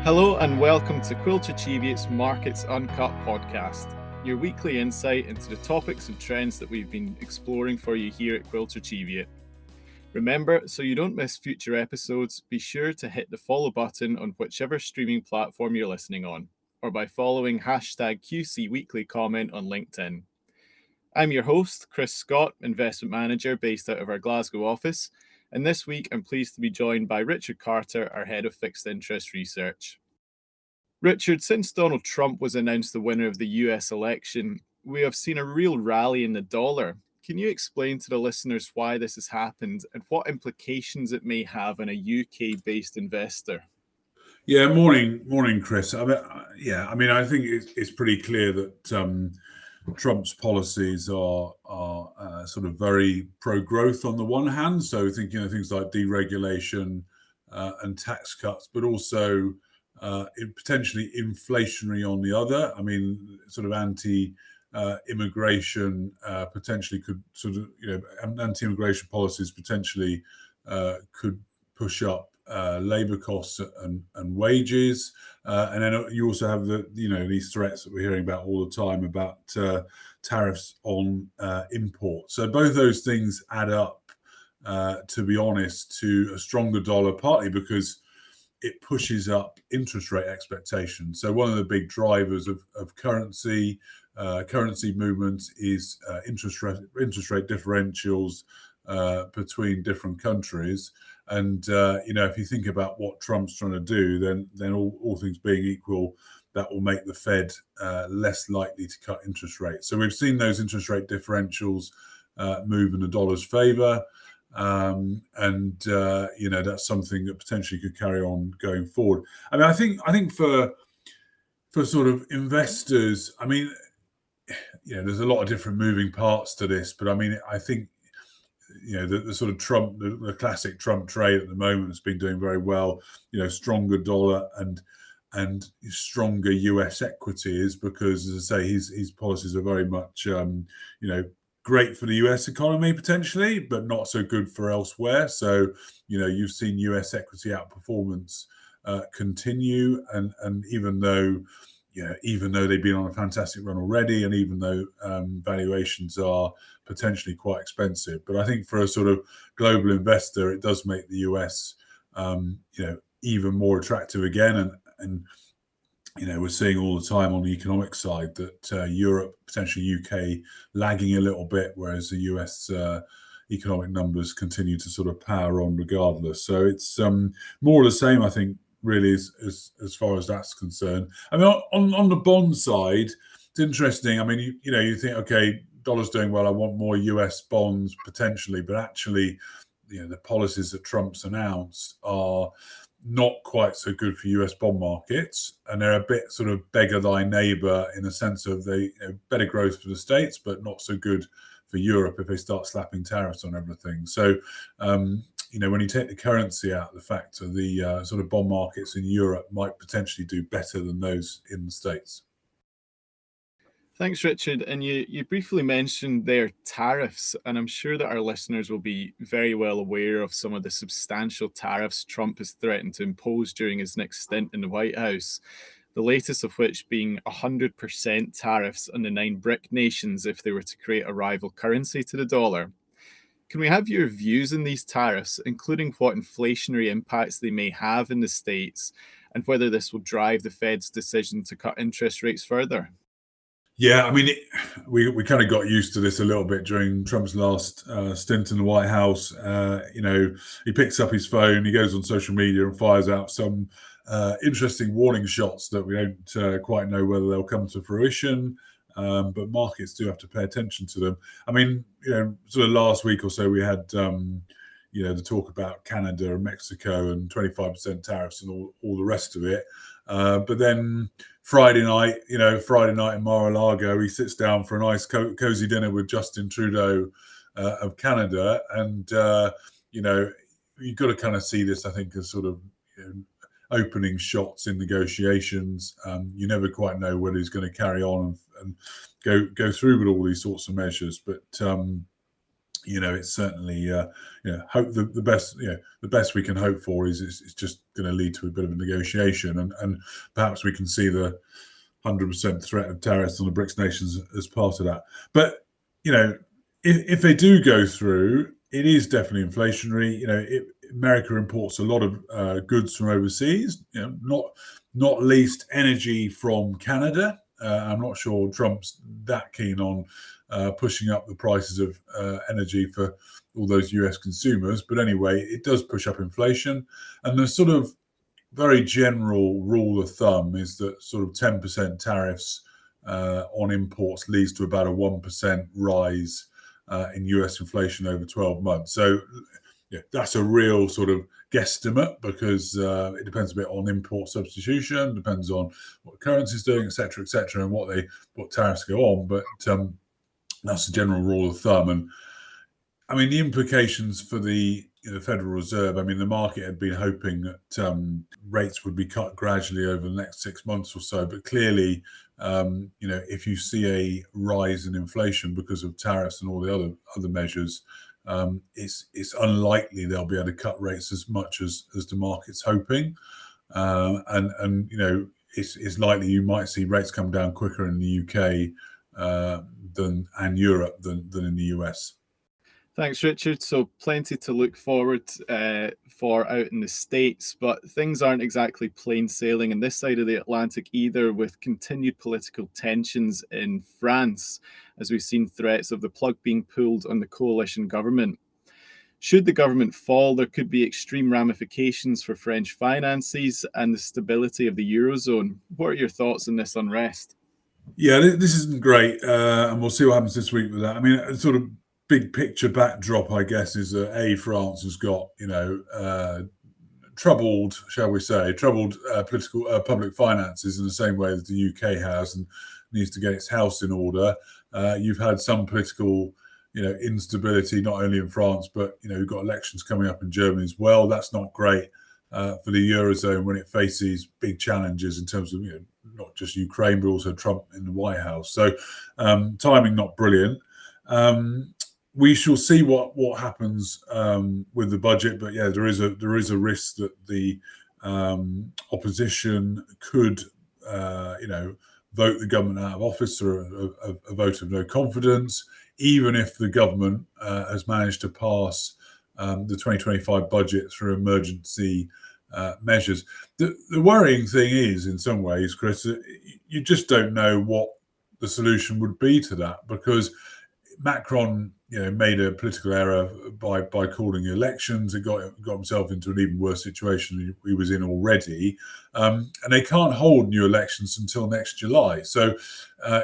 Hello and welcome to Quilter Cheviot's Markets Uncut podcast, your weekly insight into the topics and trends that we've been exploring for you here at Quilter Cheviot. Remember, so you don't miss future episodes, be sure to hit the follow button on whichever streaming platform you're listening on, or by following hashtag QC Weekly Comment on LinkedIn. I'm your host, Chris Scott, investment manager based out of our Glasgow office, and this week I'm pleased to be joined by Richard Carter, our head of fixed interest research. Richard, since Donald Trump was announced the winner of the US election, we have seen a real rally in the dollar. Can you explain to the listeners why this has happened and what implications it may have on a UK-based investor? Yeah, morning, Chris. I mean, I think it's pretty clear that Trump's policies are sort of very pro-growth on the one hand, so thinking of things like deregulation and tax cuts, but also potentially inflationary on the other. I mean, sort of anti-immigration potentially could sort of, anti-immigration policies potentially could push up labour costs and wages, and then you also have these threats that we're hearing about all the time about tariffs on imports. So both those things add up, to be honest, to a stronger dollar, partly because it pushes up interest rate expectations. So one of the big drivers of currency movements is interest rate differentials between different countries. And if you think about what Trump's trying to do, then all things being equal, that will make the Fed less likely to cut interest rates. So we've seen those interest rate differentials move in the dollar's favor. That's something that potentially could carry on going forward. I mean, I think for sort of investors, I mean, there's a lot of different moving parts to this, but I mean, I think the sort of Trump, the classic Trump trade at the moment has been doing very well. Stronger dollar and stronger US equities, because, as I say, his policies are very much great for the US economy potentially, but not so good for elsewhere. So, you've seen US equity outperformance continue, and even though they've been on a fantastic run already, and even though valuations are potentially quite expensive, but I think for a sort of global investor, it does make the US, even more attractive again. And we're seeing all the time on the economic side that Europe, potentially UK, lagging a little bit, whereas the US economic numbers continue to sort of power on regardless. So it's more of the same, I think, really, as far as that's concerned. I mean, on the bond side, it's interesting. I mean, you think, okay, dollar's doing well, I want more US bonds potentially, but actually, the policies that Trump's announced are not quite so good for US bond markets, and they're a bit sort of beggar thy neighbor in the sense of they better growth for the States, but not so good for Europe if they start slapping tariffs on everything. So, when you take the currency out of the factor, the sort of bond markets in Europe might potentially do better than those in the States. Thanks, Richard. And you briefly mentioned their tariffs, and I'm sure that our listeners will be very well aware of some of the substantial tariffs Trump has threatened to impose during his next stint in the White House. The latest of which being 100% tariffs on the 9 BRIC nations if they were to create a rival currency to the dollar. Can we have your views on these tariffs, including what inflationary impacts they may have in the States, and whether this will drive the Fed's decision to cut interest rates further? Yeah, I mean, we kind of got used to this a little bit during Trump's last stint in the White House. He picks up his phone, he goes on social media and fires out some interesting warning shots that we don't quite know whether they'll come to fruition, but markets do have to pay attention to them. I mean, sort of last week or so we had the talk about Canada and Mexico and 25% tariffs and all the rest of it. But then Friday night in Mar-a-Lago, he sits down for a nice cozy dinner with Justin Trudeau of Canada, and you've got to kind of see this, I think, as sort of opening shots in negotiations. You never quite know whether he's going to carry on and go through with all these sorts of measures, but it's certainly hope the best the best we can hope for is it's just going to lead to a bit of a negotiation, and perhaps we can see the 100% threat of tariffs on the BRICS nations as part of that. But if they do go through, it is definitely inflationary. America imports a lot of goods from overseas. Not least energy from Canada. I'm not sure Trump's that keen on pushing up the prices of energy for all those US consumers. But anyway, it does push up inflation. And the sort of very general rule of thumb is that sort of 10% tariffs on imports leads to about a 1% rise in US inflation over 12 months. So that's a real sort of guesstimate, because it depends a bit on import substitution, depends on what currency is doing, etc., and what tariffs go on. But that's the general rule of thumb. And I mean, the implications for the Federal Reserve, I mean, the market had been hoping that rates would be cut gradually over the next 6 months or so. But clearly, if you see a rise in inflation because of tariffs and all the other measures, it's unlikely they'll be able to cut rates as much as the market's hoping. And it's likely you might see rates come down quicker in the UK and Europe than in the US. Thanks, Richard. So plenty to look forward for out in the States, but things aren't exactly plain sailing in this side of the Atlantic either, with continued political tensions in France, as we've seen threats of the plug being pulled on the coalition government. Should the government fall, there could be extreme ramifications for French finances and the stability of the Eurozone. What are your thoughts on this unrest? Yeah, this isn't great, and we'll see what happens this week with that. I mean, a sort of big picture backdrop, I guess, is that France has got troubled political public finances in the same way that the UK has, and needs to get its house in order. You've had some political instability, not only in France, but you've got elections coming up in Germany as well. That's not great for the Eurozone when it faces big challenges in terms of not just Ukraine, but also Trump in the White House. So timing not brilliant. We shall see what happens with the budget, but yeah, there is a risk that the opposition could vote the government out of office through a vote of no confidence, even if the government has managed to pass the 2025 budget through emergency measures. The worrying thing is, in some ways, Chris, you just don't know what the solution would be to that, because Macron, made a political error by calling elections. It got himself into an even worse situation he was in already, and they can't hold new elections until next July. So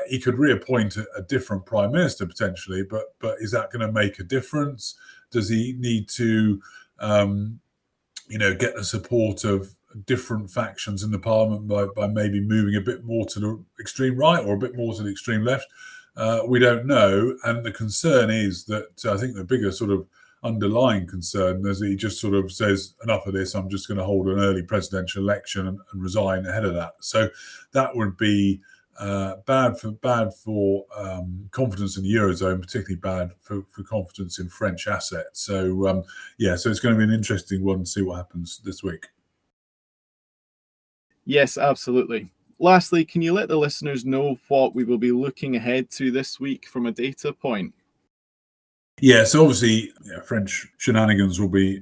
he could reappoint a different prime minister potentially, but is that going to make a difference? Does he need to, get the support of different factions in the parliament by maybe moving a bit more to the extreme right or a bit more to the extreme left? We don't know. And the concern is that I think the bigger sort of underlying concern is that he just sort of says, enough of this, I'm just going to hold an early presidential election and resign ahead of that. So that would be bad for confidence in the Eurozone, particularly bad for confidence in French assets. So so it's going to be an interesting one to see what happens this week. Yes, absolutely. Lastly, can you let the listeners know what we will be looking ahead to this week from a data point? Yeah, so obviously, French shenanigans will be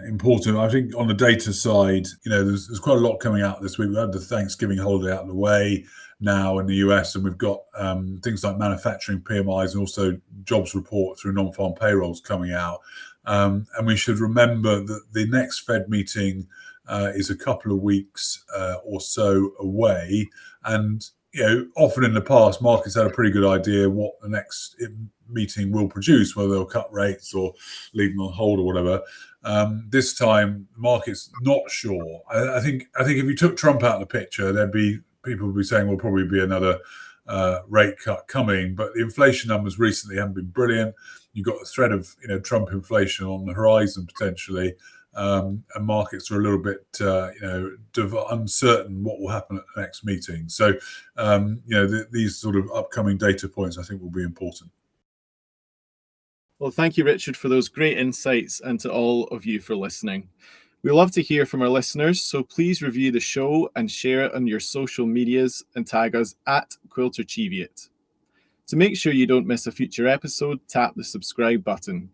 important. I think on the data side, there's quite a lot coming out this week. We had the Thanksgiving holiday out of the way now in the US, and we've got things like manufacturing PMIs and also jobs report through non-farm payrolls coming out. And we should remember that the next Fed meeting is a couple of weeks or so away, and often in the past, markets had a pretty good idea what the next meeting will produce, whether they'll cut rates or leave them on hold or whatever. This time, the market's not sure. I think if you took Trump out of the picture, people would be saying, "Will probably be another rate cut coming." But the inflation numbers recently haven't been brilliant. You've got the threat of Trump inflation on the horizon potentially. And markets are a little bit, uncertain what will happen at the next meeting. So, these sort of upcoming data points, I think, will be important. Well, thank you, Richard, for those great insights, and to all of you for listening. We love to hear from our listeners, so please review the show and share it on your social medias and tag us at QuilterCheviot. To make sure you don't miss a future episode, tap the subscribe button.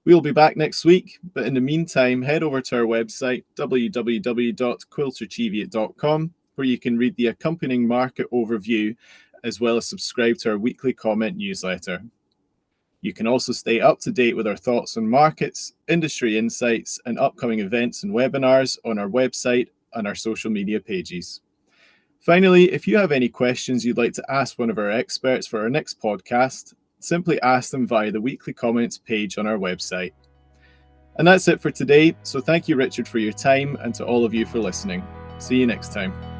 We'll be back next week, but in the meantime, head over to our website, www.quiltercheviot.com, where you can read the accompanying market overview, as well as subscribe to our weekly comment newsletter. You can also stay up to date with our thoughts on markets, industry insights, and upcoming events and webinars on our website and our social media pages. Finally, if you have any questions you'd like to ask one of our experts for our next podcast, simply ask them via the weekly comments page on our website. And that's it for today. So thank you, Richard, for your time, and to all of you for listening. See you next time.